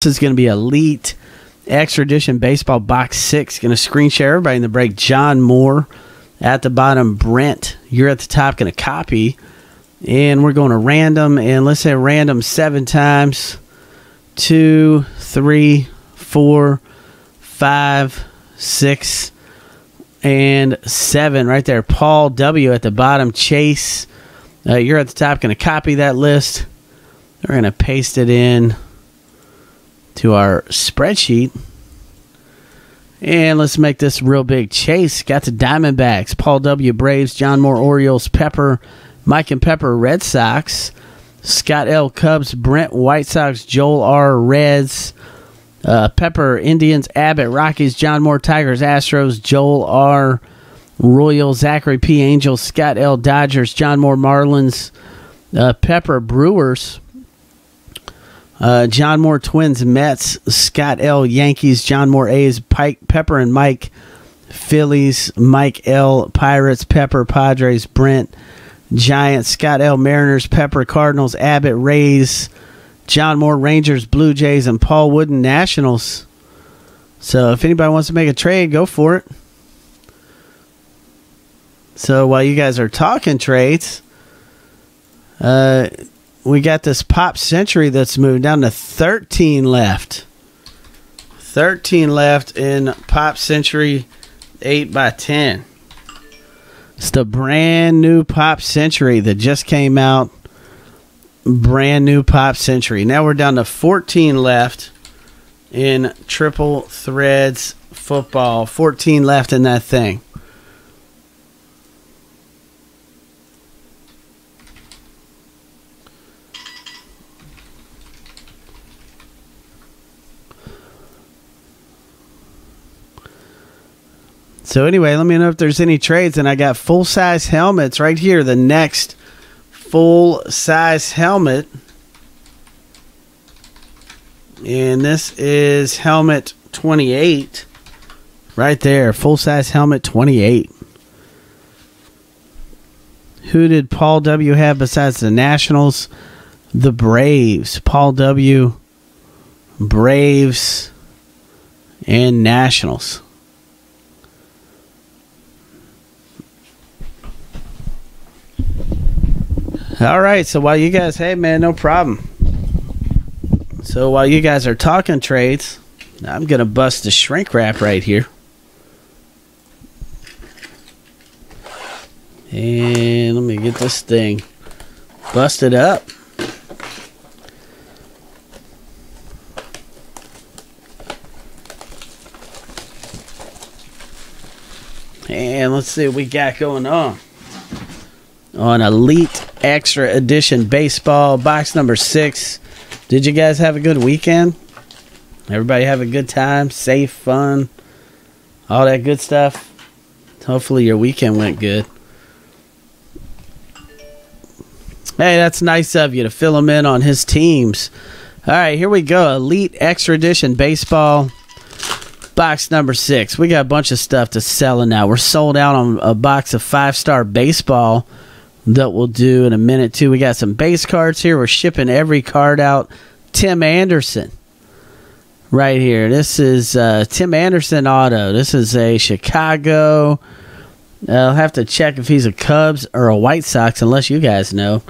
This is going to be Elite Extra Edition Baseball Box 6. Going to screen share everybody in the break. John Moore at the bottom. Brent, you're at the top, going to copy. And we're going to random. And let's say random 7 times. 2, 3, 4, 5, 6, and 7 right there. Paul W. at the bottom. Chase, you're at the top. Going to copy that list. We're going to paste it in to our spreadsheet. And let's make this real big. Chase got the Diamondbacks. Paul W. Braves. John Moore Orioles. Pepper, Mike and Pepper Red Sox. Scott L. Cubs. Brent White Sox. Joel R. Reds. Pepper Indians. Abbott Rockies. John Moore Tigers. Astros. Joel R. Royals. Zachary P. Angels. Scott L. Dodgers. John Moore Marlins. Pepper Brewers. John Moore Twins, Mets, Scott L. Yankees, John Moore A's, Pepper and Mike Phillies, Mike L. Pirates, Pepper Padres, Brent Giants, Scott L. Mariners, Pepper Cardinals, Abbott Rays, John Moore Rangers, Blue Jays, and Paul Wooden Nationals. So if anybody wants to make a trade, go for it. So while you guys are talking trades, we got this Pop Century that's moved down to 13 left. 13 left in Pop Century 8x10. It's the brand new Pop Century that just came out. Brand new Pop Century. Now we're down to 14 left in Triple Threads football. 14 left in that thing. So anyway, let me know if there's any trades. And I got full-size helmets right here. The next full-size helmet. And this is helmet 28. Right there. Full-size helmet 28. Who did Paul W. have besides the Nationals? The Braves. Paul W. Braves and Nationals. All right, so while you guys, hey man, no problem. So while you guys are talking trades, I'm going to bust the shrink wrap right here. And let me get this thing busted up. And let's see what we got going on Elite Extra Edition Baseball Box number 6. Did you guys have a good weekend? Everybody have a good time, safe, fun, all that good stuff? Hopefully your weekend went good. Hey, that's nice of you to fill him in on his teams. All right, here we go. Elite Extra Edition Baseball Box number 6. We got a bunch of stuff to sell now. We're sold out on a box of 5-star baseball that we'll do in a minute too. We got some base cards here. We're shipping every card out. Tim Anderson right here. This is Tim Anderson auto. This is a Chicago. I'll have to check if he's a Cubs or a White Sox unless you guys know.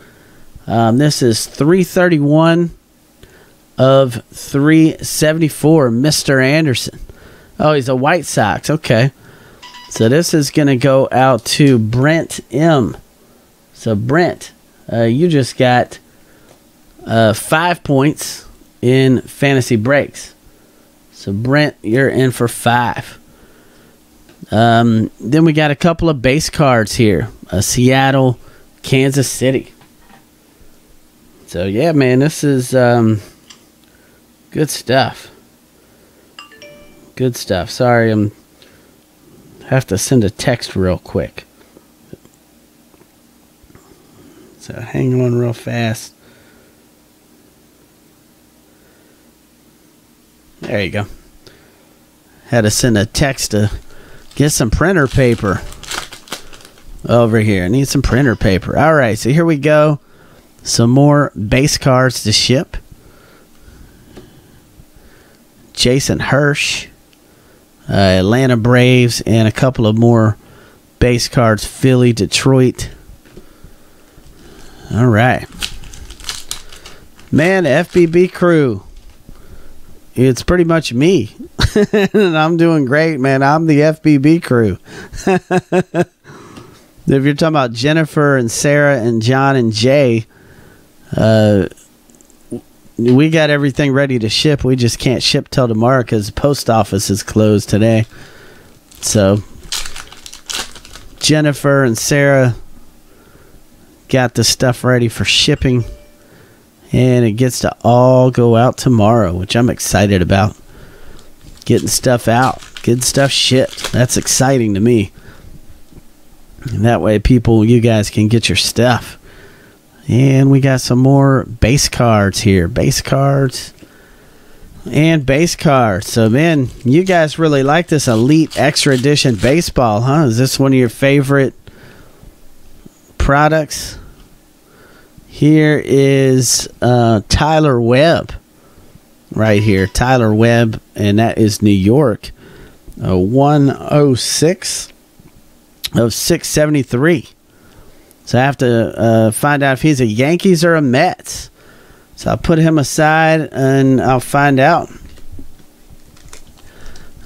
This is 331 of 374. Mr. Anderson. Oh, he's a White Sox. Okay. So this is going to go out to Brent M. So, Brent, you just got 5 points in fantasy breaks. So, Brent, you're in for 5. Then we got a couple of base cards here. Seattle, Kansas City. So, yeah, man, this is good stuff. Good stuff. Sorry, have to send a text real quick. So hang on real fast. There you go. Had to send a text to get some printer paper over here. I need some printer paper. All right, so here we go. Some more base cards to ship. Jason Hirsch, Atlanta Braves, and a couple of more base cards, Philly, Detroit. All right. Man, FBB crew. It's pretty much me. And I'm doing great, man. I'm the FBB crew. If you're talking about Jennifer and Sarah and John and Jay, we got everything ready to ship. We just can't ship till tomorrow because the post office is closed today. So Jennifer and Sarah got the stuff ready for shipping, and it gets to all go out tomorrow, which I'm excited about. Getting stuff out, getting stuff shipped. That's exciting to me. And that way, people, you guys can get your stuff. And we got some more base cards here. Base cards and base cards. So, man, you guys really like this Elite Extra Edition baseball, huh? Is this one of your favorite products? Here is Tyler Webb right here. Tyler Webb, and that is New York. 106 of 673. So I have to find out if he's a Yankees or a Mets. So I'll put him aside and I'll find out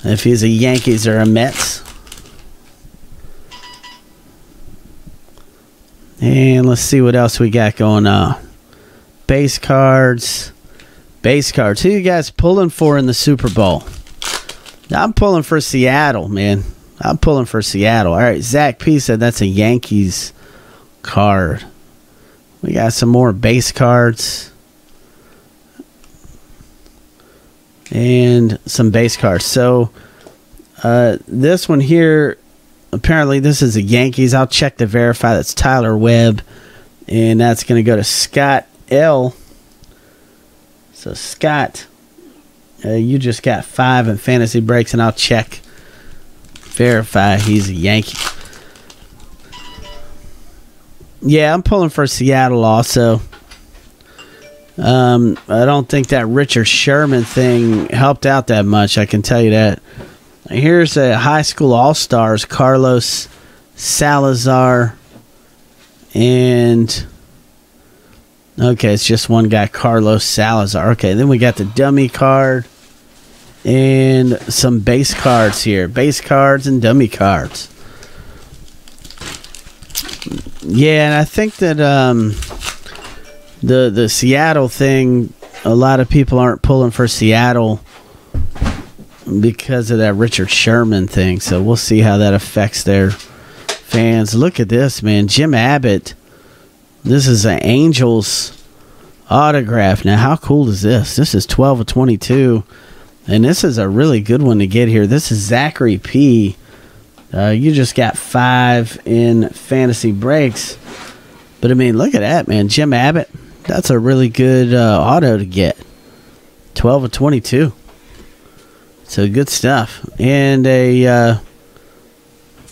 if he's a Yankees or a Mets. And let's see what else we got going on. Base cards. Base cards. Who you guys pulling for in the Super Bowl? I'm pulling for Seattle, man. I'm pulling for Seattle. All right, Zach P said that's a Yankees card. We got some more base cards. And some base cards. So, this one here, apparently this is a Yankees. I'll check to verify. That's Tyler Webb. And that's going to go to Scott L. So, Scott, you just got 5 in fantasy breaks, and I'll check. Verify he's a Yankee. Yeah, I'm pulling for Seattle also. I don't think that Richard Sherman thing helped out that much, I can tell you that. Here's a high school all-stars, Carlos Salazar, and okay, it's just one guy, Carlos Salazar. Okay, then we got the dummy card and some base cards here. Base cards and dummy cards. Yeah, and I think that the Seattle thing, a lot of people aren't pulling for Seattle because of that Richard Sherman thing. So we'll see how that affects their fans. Look at this, man. Jim Abbott. This is an Angels autograph. Now, how cool is this? This is 12 of 22. And this is a really good one to get here. This is Zachary P. You just got 5 in fantasy breaks. But, I mean, look at that, man. Jim Abbott, that's a really good auto to get. 12 of 22. So, good stuff. And a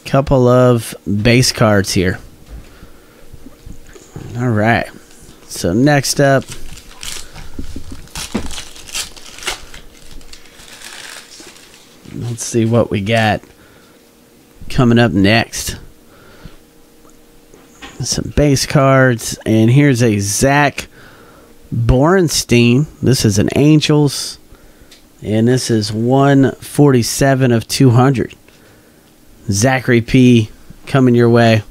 couple of base cards here. All right. So, next up, let's see what we got coming up next. Some base cards. And here's a Zach Borenstein. This is an Angels. And this is 147 of 200. Zachary P. coming your way.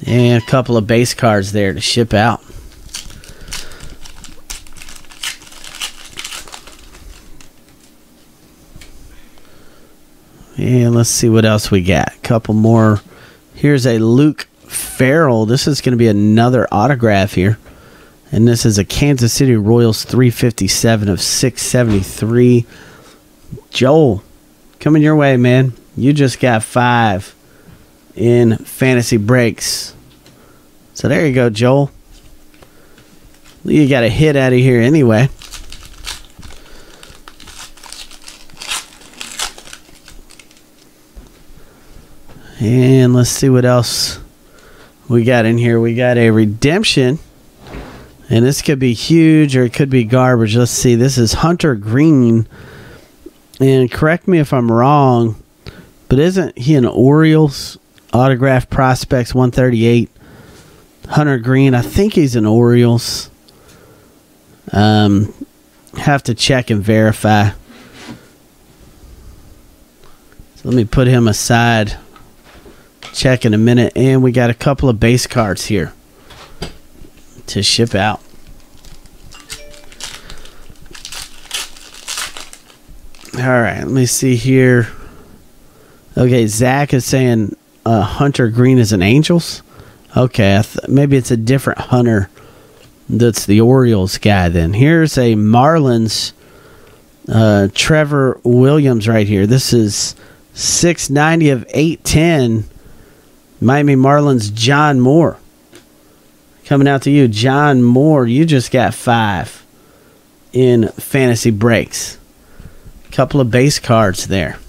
And a couple of base cards there to ship out. And let's see what else we got. A couple more. Here's a Luke Farrell. This is going to be another autograph here. And this is a Kansas City Royals 357 of 673. Joel, coming your way, man. You just got 5 in fantasy breaks. So there you go, Joel. You got a hit out of here anyway. And let's see what else we got in here. We got a redemption. And this could be huge or it could be garbage. Let's see. This is Hunter Green And correct me if I'm wrong, but isn't he an Orioles autograph prospects 138? Hunter Green, I think he's an Orioles. Have to check and verify. So let me put him aside. Check in a minute. And we got a couple of base cards here to ship out. All right, let me see here. Okay, Zach is saying Hunter Green is an Angels. Okay, maybe it's a different Hunter. That's the Orioles guy then. Here's a Marlins Trevor Williams right here. This is 690 of 810. Miami Marlins John Moore. Coming out to you, John Moore. You just got 5 in fantasy breaks. Couple of base cards there.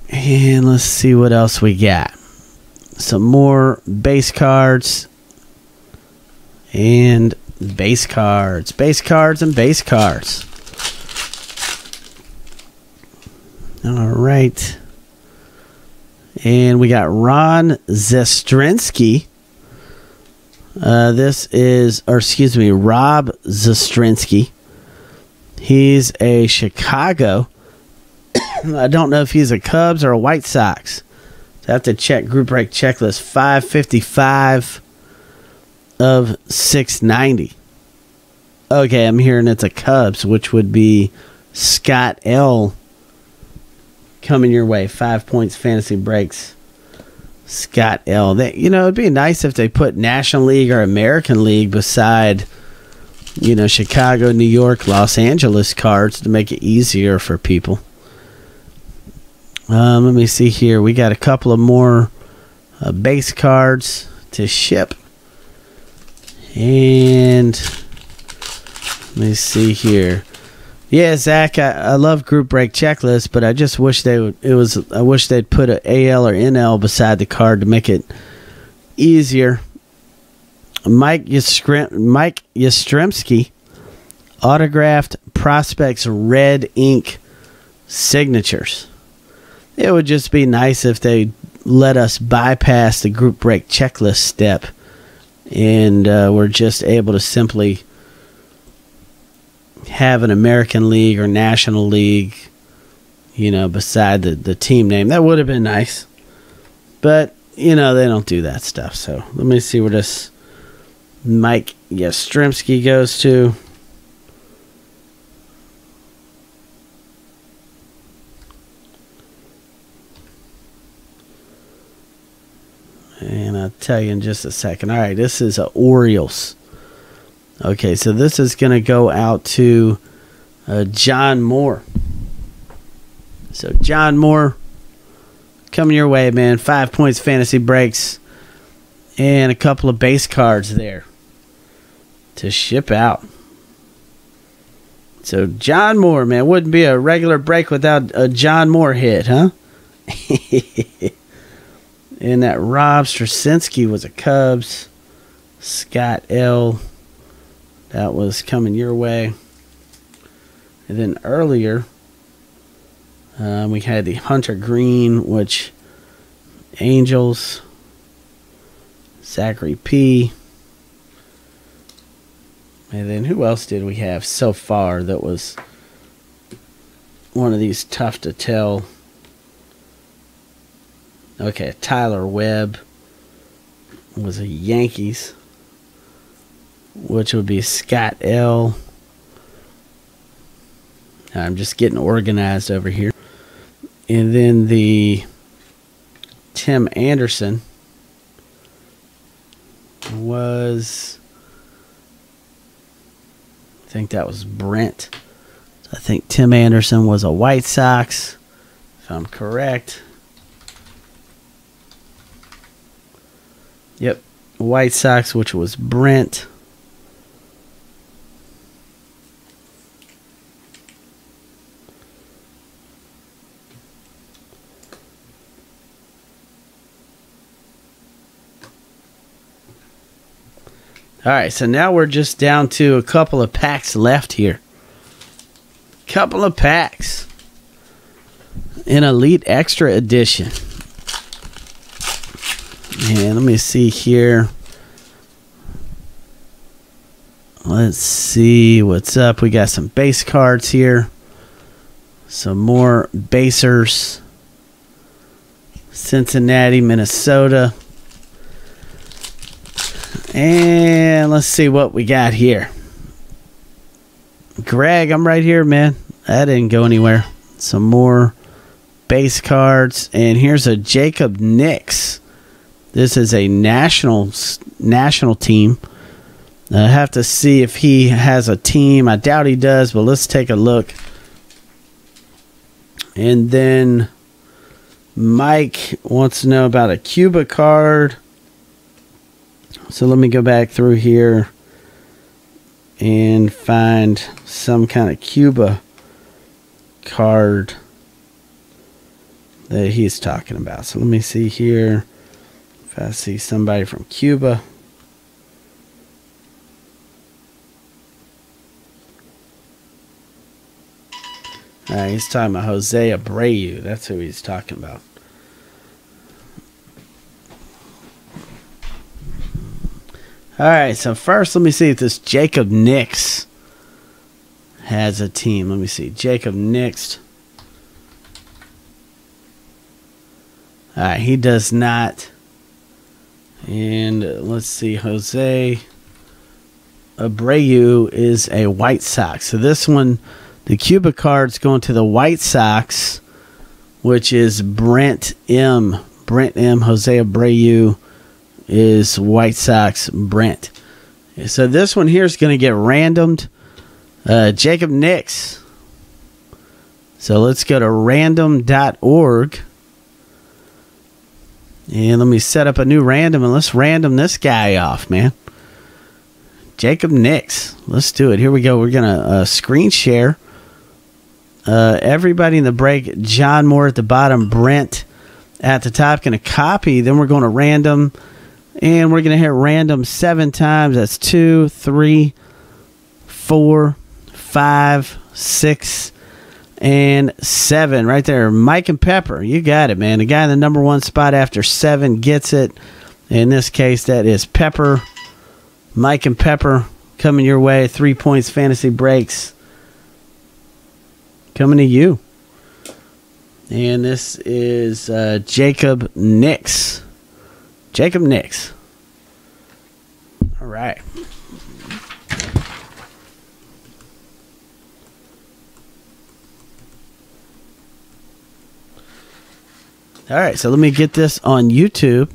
And let's see what else we got. Some more base cards. And base cards. Base cards and base cards. All right. And we got Ron Zestrinsky. Rob Zestrinsky. He's a Chicago. I don't know if he's a Cubs or a White Sox. So I have to check group break checklist. 555 of 690. Okay, I'm hearing it's a Cubs, which would be Scott L. Coming your way. 5 points fantasy breaks. Scott L. It'd be nice if they put National League or American League beside, Chicago, New York, Los Angeles cards to make it easier for people. Let me see here. We got a couple of more base cards to ship. And let me see here. Yeah, Zach, I love group break checklist, but I just wish I wish they'd put an AL or NL beside the card to make it easier. Mike Yastrzemski, autographed prospects red ink signatures. It would just be nice if they let us bypass the group break checklist step and we're just able to simply have an American League or National League, beside the team name. That would have been nice. But, they don't do that stuff. So let me see where this Mike Yastrzemski goes to. And I'll tell you in just a second. All right, this is Orioles. Okay, so this is going to go out to John Moore. So, John Moore, coming your way, man. 5 points fantasy breaks and a couple of base cards there to ship out. So, John Moore, man. Wouldn't be a regular break without a John Moore hit, huh? And that Rob Straczynski was a Cubs. Scott L. That was coming your way. And then earlier, we had the Hunter Green, which Angels, Zachary P. And then who else did we have so far that was one of these tough to tell? Okay, Tyler Webb was a Yankees, which would be Scott L. I'm just getting organized over here. And then the Tim Anderson was, I think that was Brent. I think Tim Anderson was a White Sox, if I'm correct. Yep, White Sox, which was Brent. All right, so now we're just down to a couple of packs left here. Couple of packs in Elite Extra Edition. And let me see here. Let's see what's up. We got some base cards here. Some more basers. Cincinnati, Minnesota. And let's see what we got here. Greg, I'm right here, man. That didn't go anywhere. Some more base cards. And here's a Jacob Nix. This is a national team. I have to see if he has a team. I doubt he does, but let's take a look. And then Mike wants to know about a Cuba card. So let me go back through here and find some kind of Cuba card that he's talking about. So let me see here if I see somebody from Cuba. All right, he's talking about Jose Abreu. That's who he's talking about. All right, so first let me see if this Jacob Nix has a team. Let me see. Jacob Nix. All right, he does not. And let's see. Jose Abreu is a White Sox. So this one, the Cuba card's going to the White Sox, which is Brent M. Brent M. Jose Abreu is White Sox Brent. So this one here is going to get randomed. Jacob Nix. So let's go to random.org. And let me set up a new random and let's random this guy off, man. Jacob Nix. Let's do it. Here we go. We're going to screen share. Everybody in the break. John Moore at the bottom. Brent at the top. Going to copy. Then we're going to random. And we're going to hit random 7 times. That's 2, 3, 4, 5, 6, and 7. Right there. Mike and Pepper. You got it, man. The guy in the number 1 spot after 7 gets it. In this case, that is Pepper. Mike and Pepper coming your way. 3 points fantasy breaks. Coming to you. And this is Jacob Nix. Jacob Nix. All right. All right, so let me get this on YouTube.